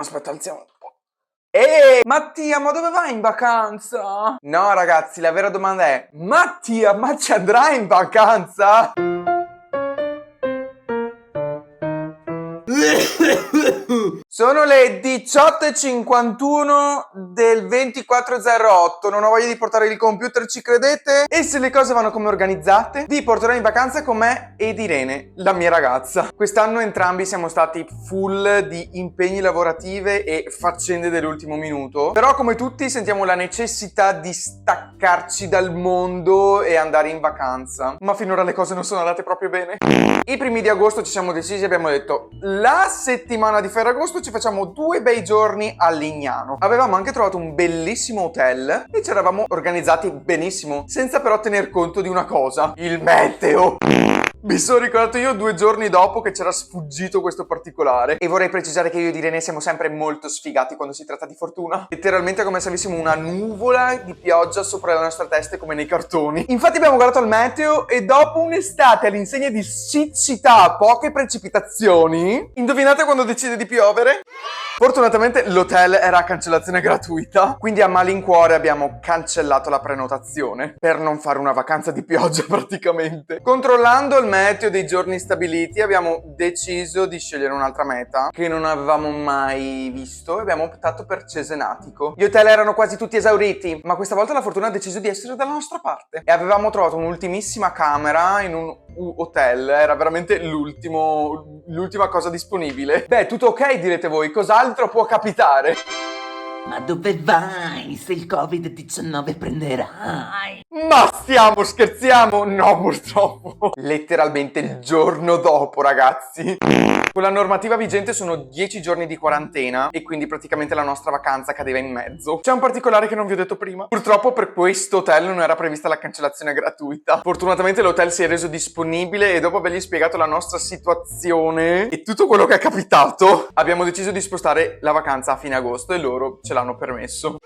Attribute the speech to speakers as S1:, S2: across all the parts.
S1: Aspetta, alziamo un po'. Ehi, Mattia, ma dove vai in vacanza? No, ragazzi, la vera domanda è: Mattia, ma ci andrai in vacanza? Sono le 18:51 del 24:08. Non ho voglia di portare il computer, ci credete? E se le cose vanno come organizzate, vi porterò in vacanza con me ed Irene, la mia ragazza. Quest'anno entrambi siamo stati full di impegni lavorative e faccende dell'ultimo minuto. Però come tutti sentiamo la necessità di staccarci dal mondo e andare in vacanza. Ma finora le cose non sono andate proprio bene. I primi di agosto ci siamo decisi e abbiamo detto: la settimana di Ferragosto ci facciamo 2 bei giorni a Lignano. Avevamo anche trovato un bellissimo hotel e ci eravamo organizzati benissimo, senza però tener conto di una cosa: il meteo. Mi sono ricordato io 2 giorni dopo che c'era sfuggito questo particolare. E vorrei precisare che io ed Irene siamo sempre molto sfigati quando si tratta di fortuna. Letteralmente è come se avessimo una nuvola di pioggia sopra le nostre teste come nei cartoni. Infatti abbiamo guardato il meteo e dopo un'estate all'insegna di siccità, poche precipitazioni, indovinate quando decide di piovere? Fortunatamente l'hotel era a cancellazione gratuita, quindi a malincuore abbiamo cancellato la prenotazione per non fare una vacanza di pioggia praticamente. Controllando il meteo dei giorni stabiliti abbiamo deciso di scegliere un'altra meta che non avevamo mai visto e abbiamo optato per Cesenatico. Gli hotel erano quasi tutti esauriti, ma questa volta la fortuna ha deciso di essere dalla nostra parte e avevamo trovato un'ultimissima camera in un hotel, era veramente l'ultima cosa disponibile. Beh, tutto ok direte voi, cos'altro può capitare?
S2: Ma dove vai se il Covid-19 prenderai?
S1: Ma scherziamo? No, purtroppo. Letteralmente il giorno dopo, ragazzi. Con la normativa vigente sono 10 giorni di quarantena e quindi praticamente la nostra vacanza cadeva in mezzo. C'è un particolare che non vi ho detto prima. Purtroppo per questo hotel non era prevista la cancellazione gratuita. Fortunatamente l'hotel si è reso disponibile e dopo avergli spiegato la nostra situazione e tutto quello che è capitato, abbiamo deciso di spostare la vacanza a fine agosto e loro ce l'hanno permesso.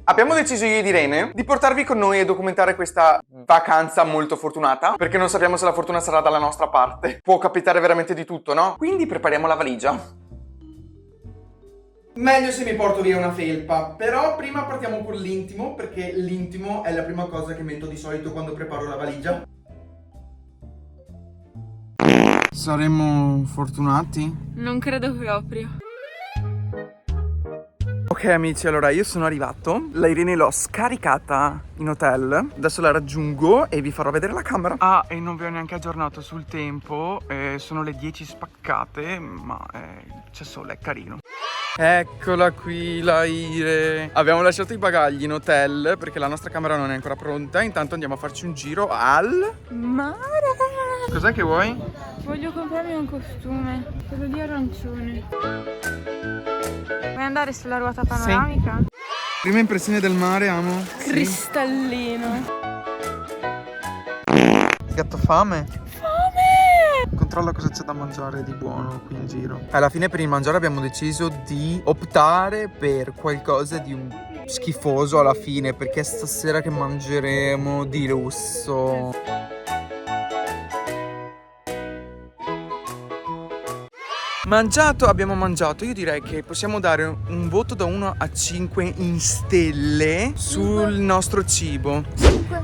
S1: Abbiamo deciso io ed Irene di portarvi con noi e documentare questa vacanza molto fortunata, perché non sappiamo se la fortuna sarà dalla nostra parte. Può capitare veramente di tutto, no? Quindi prepariamo la valigia. Meglio se mi porto via una felpa, però prima partiamo con l'intimo, perché l'intimo è la prima cosa che metto di solito quando preparo la valigia. Saremmo fortunati?
S3: Non credo proprio.
S1: Ok amici, allora io sono arrivato, la Irene l'ho scaricata in hotel, adesso la raggiungo e vi farò vedere la camera. Ah, e non vi ho neanche aggiornato sul tempo, sono le 10 spaccate, ma c'è sole, è carino. Eccola qui la Ire. Abbiamo lasciato i bagagli in hotel perché la nostra camera non è ancora pronta, intanto andiamo a farci un giro al
S3: Mare!
S1: Cos'è che vuoi?
S3: Voglio comprarmi un costume, quello di arancione. Vuoi andare sulla ruota panoramica?
S1: Sì. Prima impressione del mare, amo.
S3: Cristallino.
S1: Gatto fame?
S3: Fame!
S1: Controlla cosa c'è da mangiare di buono qui in giro. Alla fine per il mangiare abbiamo deciso di optare per qualcosa di un schifoso alla fine, perché stasera che mangeremo di lusso. Abbiamo mangiato, io direi che possiamo dare un voto da 1 a 5 in stelle sul nostro cibo.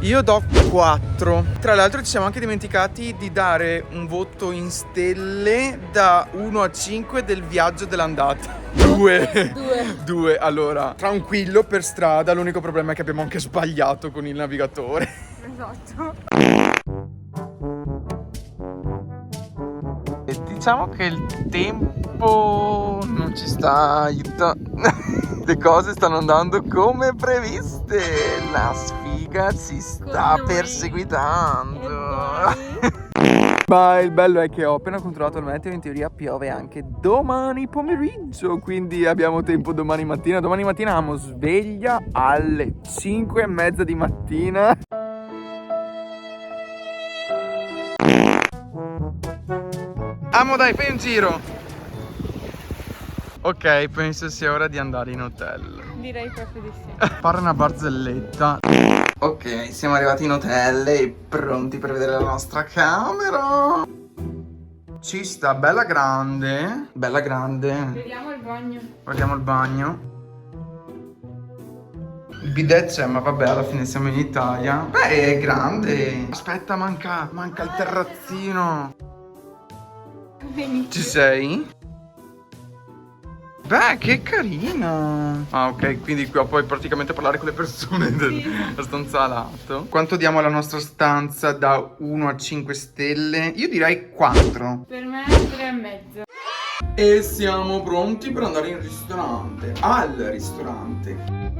S1: Io do 4. Tra l'altro ci siamo anche dimenticati di dare un voto in stelle da 1 a 5 del viaggio dell'andata. 2. Allora, tranquillo per strada, l'unico problema è che abbiamo anche sbagliato con il navigatore.
S3: Esatto.
S1: Diciamo che il tempo non ci sta aiutando. Le cose stanno andando come previste. La sfiga ci sta perseguitando. Ma il bello è che ho appena controllato il meteo, in teoria piove anche domani pomeriggio, quindi abbiamo tempo domani mattina. Domani mattina amo sveglia alle 5:30 di mattina. Amo, dai, fai un giro. Ok, penso sia ora di andare in hotel.
S3: Direi proprio di sì.
S1: Fare una barzelletta. Ok, siamo arrivati in hotel e pronti per vedere la nostra camera. Ci sta, bella grande. Bella grande.
S3: Vediamo il bagno.
S1: Guardiamo il bagno. Il bidet c'è, ma vabbè, alla fine siamo in Italia. Beh, è grande. Aspetta, manca il terrazzino. Ci sei? Beh, che carina. Ah, ok, quindi qua puoi praticamente parlare con le persone della stanza a lato. Quanto diamo alla nostra stanza da 1 a 5 stelle? Io direi 4.
S3: Per me 3,5.
S1: E siamo pronti per andare in ristorante. Al ristorante.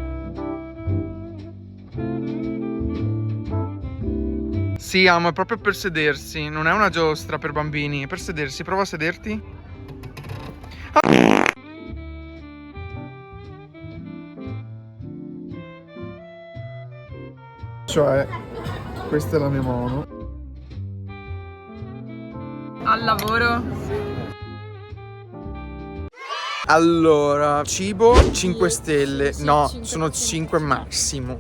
S1: Sì, amo, è proprio per sedersi. Non è una giostra per bambini, è per sedersi. Prova a sederti. Cioè, questa è la mia mono.
S3: Al lavoro.
S1: Allora, cibo 5 stelle. No, sono 5 massimo.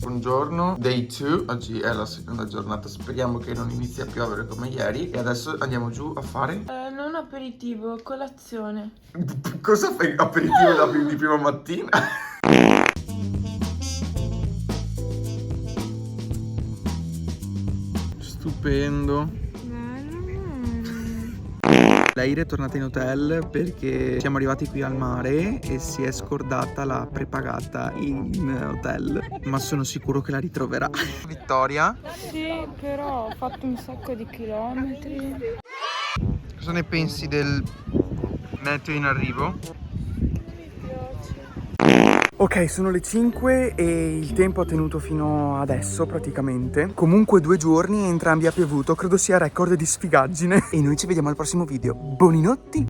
S1: Buongiorno, day 2. Oggi è la seconda giornata. Speriamo che non inizi a piovere come ieri. E adesso andiamo giù a fare
S3: Non aperitivo, colazione.
S1: cosa fai? Aperitivo di prima mattina? Stupendo. Lei è tornata in hotel perché siamo arrivati qui al mare e si è scordata la prepagata in hotel, ma sono sicuro che la ritroverà. Vittoria,
S3: Sì, però ho fatto un sacco di chilometri.
S1: cosa ne pensi del meteo in arrivo? Ok, sono le 5 e il tempo ha tenuto fino adesso praticamente. Comunque 2 giorni e entrambi ha piovuto, credo sia record di sfigaggine. E noi ci vediamo al prossimo video. Buonanotte!